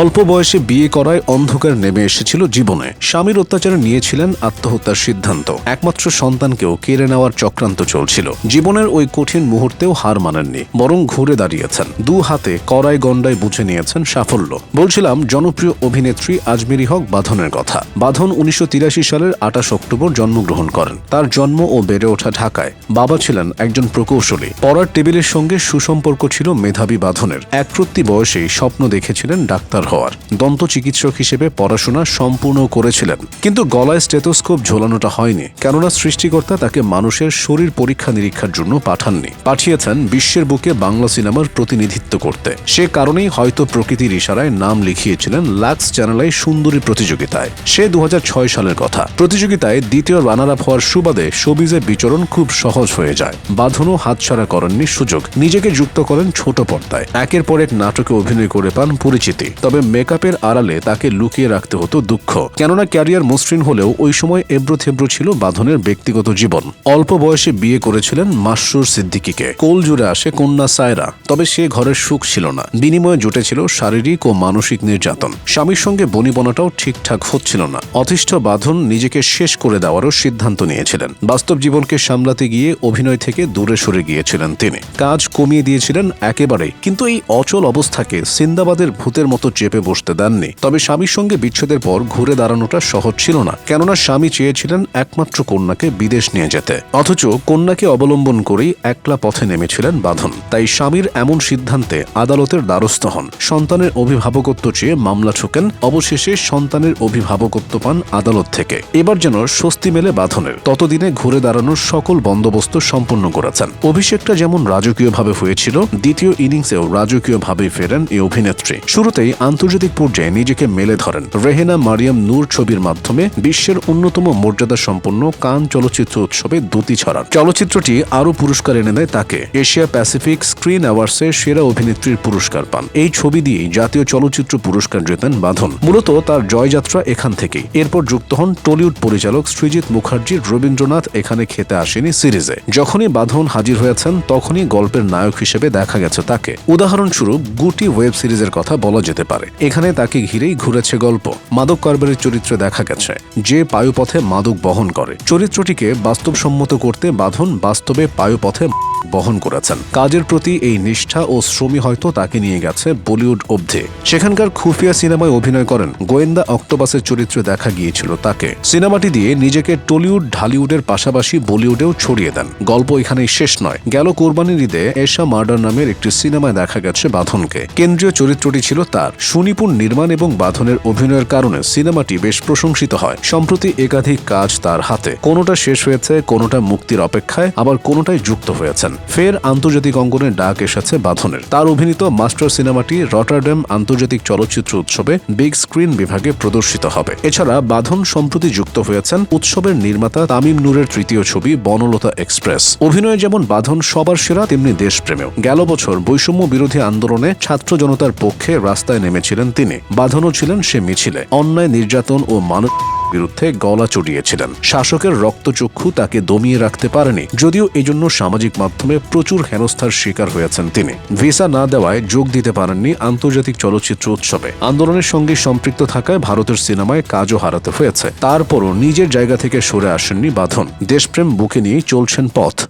অল্প বয়সে বিয়ে করায় অন্ধকার নেমে এসেছিল জীবনে। স্বামীর অত্যাচারে নিয়েছিলেন আত্মহত্যার সিদ্ধান্ত। একমাত্র সন্তানকেও কেড়ে নেওয়ার চক্রান্ত চলছিল। জীবনের ওই কঠিন মুহূর্তেও হার মানেননি, বরং ঘুরে দাঁড়িয়েছেন। দু হাতে কড়াই গন্ডায় বুঝে নিয়েছেন সাফল্য। বলছিলাম জনপ্রিয় অভিনেত্রী আজমেরী হক বাঁধনের কথা। বাঁধন ১৯৮৩ সালের ২৮ অক্টোবর জন্মগ্রহণ করেন। তার জন্ম ও বেড়ে ওঠা ঢাকায়। বাবা ছিলেন একজন প্রকৌশলী। পড়ার টেবিলের সঙ্গে সুসম্পর্ক ছিল মেধাবী বাঁধনের। একপ্রত্যি বয়সেই স্বপ্ন দেখেছিলেন ডাক্তার হওয়ার। দন্ত চিকিৎসক হিসেবে পড়াশোনা সম্পূর্ণ করেছিলেন, কিন্তু গলায় স্টেথোস্কোপ ঝোলানোটা হয়নি, কেননা সৃষ্টিকর্তা তাকে মানুষের শরীর পরীক্ষা নিরীক্ষার জন্য পাঠাননি, পাঠিয়েছেন বিশ্বের বুকে বাংলা সিনেমার প্রতিনিধিত্ব করতে। সে কারণেই হয়তো প্রকৃতির ইশারায় নাম লিখিয়েছিলেন লাক্স চ্যানেলে সুন্দরী প্রতিযোগিতায়। সে ২০০৬ সালের কথা। প্রতিযোগিতায় দ্বিতীয় রানার আপ হওয়ার সুবাদে শোবিজে বিচরণ খুব সহজ হয়ে যায়। বাঁধনও হাতছাড়া করেননি সুযোগ। নিজেকে যুক্ত করেন ছোট পর্দায়। একের পর এক নাটকে অভিনয় করে পান পরিচিতি। তবে মেকআপের আড়ালে তাকে লুকিয়ে রাখতে হতো দুঃখ, কেননা ক্যারিয়ার মসৃণ হলেও ওই সময় এবড়োথেবড়ো ছিল বাঁধনের ব্যক্তিগত জীবন। অল্প বয়সে বিয়ে করেছিলেন মাসরুর সিদ্দিকীকে। কোল জুড়ে আসে কন্যা সায়রা। তবে সে ঘরের সুখ ছিল না, বিনিময়ে জুটেছিল শারীরিক ও মানসিক নির্যাতন। স্বামীর সঙ্গে বনিবনাটাও ঠিকঠাক হচ্ছিল না। অতিষ্ঠ বাঁধন নিজেকে শেষ করে দেওয়ারও সিদ্ধান্ত নিয়েছিলেন। বাস্তব জীবনকে সামলাতে গিয়ে অভিনয় থেকে দূরে সরে গিয়েছিলেন তিনি। কাজ কমিয়ে দিয়েছিলেন একেবারেই। কিন্তু এই অচল অবস্থাকে সিন্দাবাদের ভূতের মতো চেপে বসতে দেননি। তবে স্বামীর সঙ্গে বিচ্ছেদের পর ঘুরে দাঁড়ানোটা সহজ ছিল না, কেননা স্বামী চেয়েছিলেন একমাত্র কন্যাকে বিদেশ নিয়ে যেতে। অথচ কন্যাকে অবলম্বন করেই একলা পথে নেমেছিলেন বাঁধন। তাই স্বামীর এমন সিদ্ধান্তে আদালতের দ্বারস্থ হন। সন্তানের অভিভাবকত্ব চেয়ে মামলা ঠোকেন। অবশেষে সন্তানের অভিভাবকত্ব পান আদালত থেকে। এবার যেন স্বস্তি মেলে বাঁধনের। ততদিনে ঘুরে দাঁড়ানোর সকল বন্দোবস্ত সম্পন্ন করেছেন। অভিষেকটা যেমন রাজকীয়ভাবে হয়েছিল, দ্বিতীয় ইনিংসেও রাজকীয়ভাবেই ফেরেন এই অভিনেত্রী। শুরুতেই আন্তর্জাতিক পর্যায়ে নিজেকে মেলে ধরেন রেহেনা মারিয়াম নূর ছবির মাধ্যমে বিশ্বের অন্যতম মর্যাদা সম্পন্ন কান চলচ্চিত্র উৎসবে দ্যুতি ছড়ান। চলচ্চিত্রটি আরও পুরস্কার এনে দেয় তাকে। এশিয়া প্যাসিফিক স্ক্রিন অ্যাওয়ার্ডসে সেরা অভিনেত্রীর পুরস্কার পান। এই ছবি দিয়েই জাতীয় চলচ্চিত্র পুরস্কার জেতেন বাঁধন। মূলত তার জয়যাত্রা এখান থেকেই। এরপর যুক্ত হন টলিউড পরিচালক সৃজিত মুখার্জির রবীন্দ্রনাথ এখানে খেতে আসেনি সিরিজে। যখনই বাঁধন হাজির হয়েছেন তখনই গল্পের নায়ক হিসেবে দেখা গেছে তাকে। উদাহরণস্বরূপ গুটি ওয়েব সিরিজের কথা বলা যেতে পারে। এখানে তাকে ঘিরেই ঘুরেছে গল্প। মাদক কারবারের চরিত্রে দেখা গেছে, যে পায়ুপথে মাদক বহন করে। চরিত্রটিকে বাস্তবসম্মত করতে বাঁধন বাস্তবে পায়ুপথে বহন করেছেন। কাজের প্রতি এই নিষ্ঠা ও শ্রমই হয়তো তাকে নিয়ে গেছে বলিউড অবধি। সেখানকার খুফিয়া সিনেমায় অভিনয় করেন। গোয়েন্দা অক্টোপাসের চরিত্রে দেখা গিয়েছিল তাকে। সিনেমাটি দিয়ে নিজেকে টলিউড ঢালিউডের পাশাপাশি বলিউডেও ছড়িয়ে দেন। গল্প এখানেই শেষ নয়। গেল কোরবানির ঈদে এশা মার্ডার নামের একটি সিনেমায় দেখা গেছে বাঁধনকে। কেন্দ্রীয় চরিত্রটি ছিল তার। সুনিপুণ নির্মাণ এবং বাঁধনের অভিনয়ের কারণে সিনেমাটি বেশ প্রশংসিত হয়। সম্প্রতি একাধিক কাজ তার হাতে। কোনোটা শেষ হয়েছে, কোনোটা মুক্তির অপেক্ষায়, আবার কোনোটাই যুক্ত হয়েছেন। ফের আন্তর্জাতিক অঙ্গনে ডাক এসেছে বাঁধনের। তার অভিনীত মাস্টার সিনেমাটি রটারড্যাম আন্তর্জাতিক চলচ্চিত্র উৎসবে বিগ স্ক্রিন বিভাগে প্রদর্শিত হবে। এছাড়া বাঁধন সম্প্রতি যুক্ত হয়েছেন উৎসবের নির্মাতা তামিম নূরের তৃতীয় ছবি বনলতা এক্সপ্রেস। অভিনয়ে যেমন বাঁধন সবার সেরা, তেমনি দেশপ্রেমেও। গেল বছর বৈষম্য বিরোধী আন্দোলনে ছাত্র জনতার পক্ষে রাস্তায় নেমেছিলেন তিনি। বাঁধনও ছিলেন সে মিছিলে। অন্যায়, নির্যাতন ও মানব বিরুদ্ধে গলা চড়িয়েছিলেন। শাসকের রক্তচক্ষু তাকে দমিয়ে রাখতে পারেনি, যদিও এজন্য সামাজিক মাধ্যমে প্রচুর হেনস্থার শিকার হয়েছেন তিনি। ভিসা না দেওয়ায় যোগ দিতে পারেননি আন্তর্জাতিক চলচ্চিত্র উৎসবে। আন্দোলনের সঙ্গে সম্পৃক্ত থাকায় ভারতের সিনেমায় কাজও হারাতে হয়েছে। তারপরও নিজের জায়গা থেকে সরে আসেননি বাঁধন। দেশপ্রেম বুকে নিয়েই চলছেন পথ।